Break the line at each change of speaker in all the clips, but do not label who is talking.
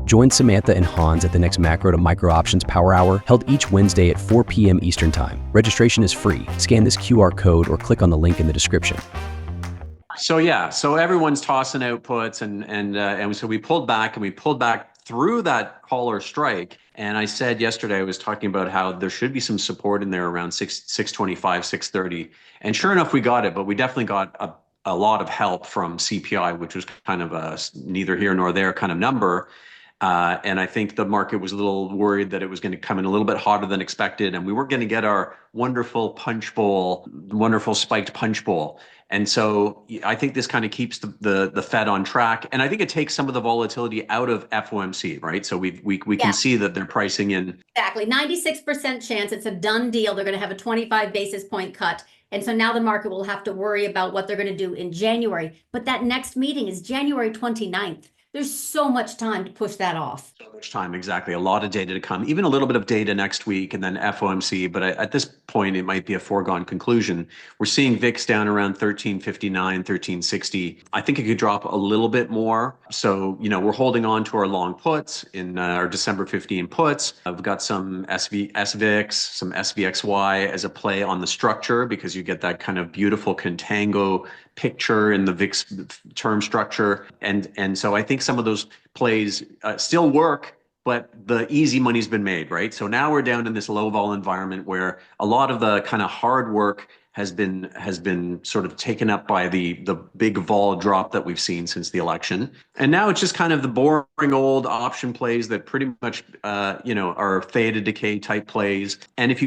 Join Samantha and Hans at the next Macro to Micro Options Power Hour, held each Wednesday at 4 p.m. Eastern Time. Registration is free. Scan this QR code or click on the link in the description.
So everyone's tossing out puts, and so we pulled back, and we pulled back through that collar strike. And I said yesterday, I was talking about how there should be some support in there around 625, 630. And sure enough, we got it, but we definitely got a lot of help from CPI, which was kind of a neither here nor there kind of number. And I think the market was a little worried that it was going to come in a little bit hotter than expected, and we weren't going to get our wonderful spiked punch bowl. And so I think this kind of keeps the Fed on track, and I think it takes some of the volatility out of FOMC, right? So we can see that they're pricing in.
Exactly, 96% chance it's a done deal. They're going to have a 25 basis point cut. And so now the market will have to worry about what they're going to do in January. But that next meeting is January 29th. There's so much time to push that off.
So much time, exactly. A lot of data to come, even a little bit of data next week, and then FOMC. But at this point, it might be a foregone conclusion. We're seeing VIX down around 1359, 1360. I think it could drop a little bit more. So, we're holding on to our long puts in our December 15 puts. I've got some SVIX, some SVXY as a play on the structure, because you get that kind of beautiful contango picture in the VIX term structure. And so I think some of those plays still work, but the easy money's been made, right? So now we're down in this low vol environment where a lot of the kind of hard work has been sort of taken up by the big vol drop that we've seen since the election. And now it's just kind of the boring old option plays that pretty much are theta decay type plays. And if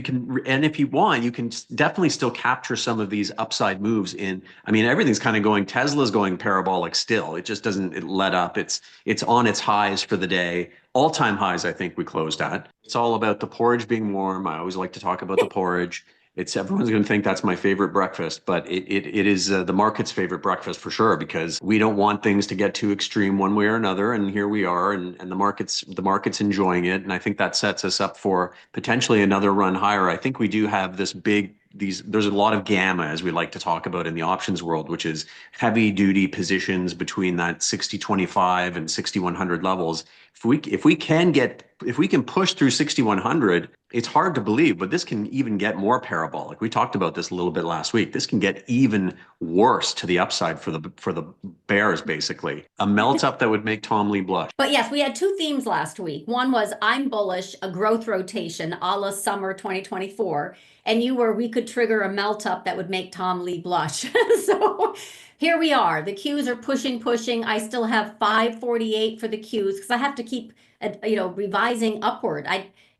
you want, you can definitely still capture some of these upside moves in. I mean, everything's kind of going, Tesla's going parabolic still. It just doesn't let up. It's on its highs for the day. All-time highs, I think we closed at. It's all about the porridge being warm. I always like to talk about the porridge. Everyone's going to think that's my favorite breakfast, but it is the market's favorite breakfast for sure, because we don't want things to get too extreme one way or another. And here we are, and the market's enjoying it. And I think that sets us up for potentially another run higher. I think we do have there's a lot of gamma, as we like to talk about in the options world, which is heavy duty positions between that 60.25 and 6,100 levels. If we can push through 6,100, it's hard to believe, but this can even get more parabolic. We talked about this a little bit last week. This can get even worse to the upside for the bears, basically. A melt up that would make Tom Lee blush.
But yes, we had two themes last week. One was I'm bullish, a growth rotation a la summer 2024. And we could trigger a melt up that would make Tom Lee blush. So here we are. The Qs are pushing. I still have 548 for the Qs because I have to keep, revising upward.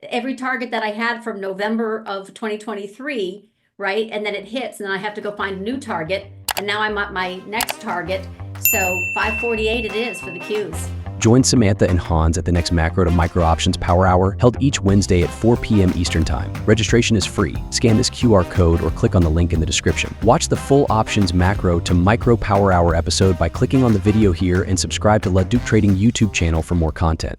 Every target that I had from November of 2023, right? And then it hits, and then I have to go find a new target. And now I'm at my next target. So 548 it is for the Qs.
Join Samantha and Hans at the next Macro to Micro Options Power Hour, held each Wednesday at 4 p.m. Eastern Time. Registration is free. Scan this QR code or click on the link in the description. Watch the full Options Macro to Micro Power Hour episode by clicking on the video here, and subscribe to LaDucTrading YouTube channel for more content.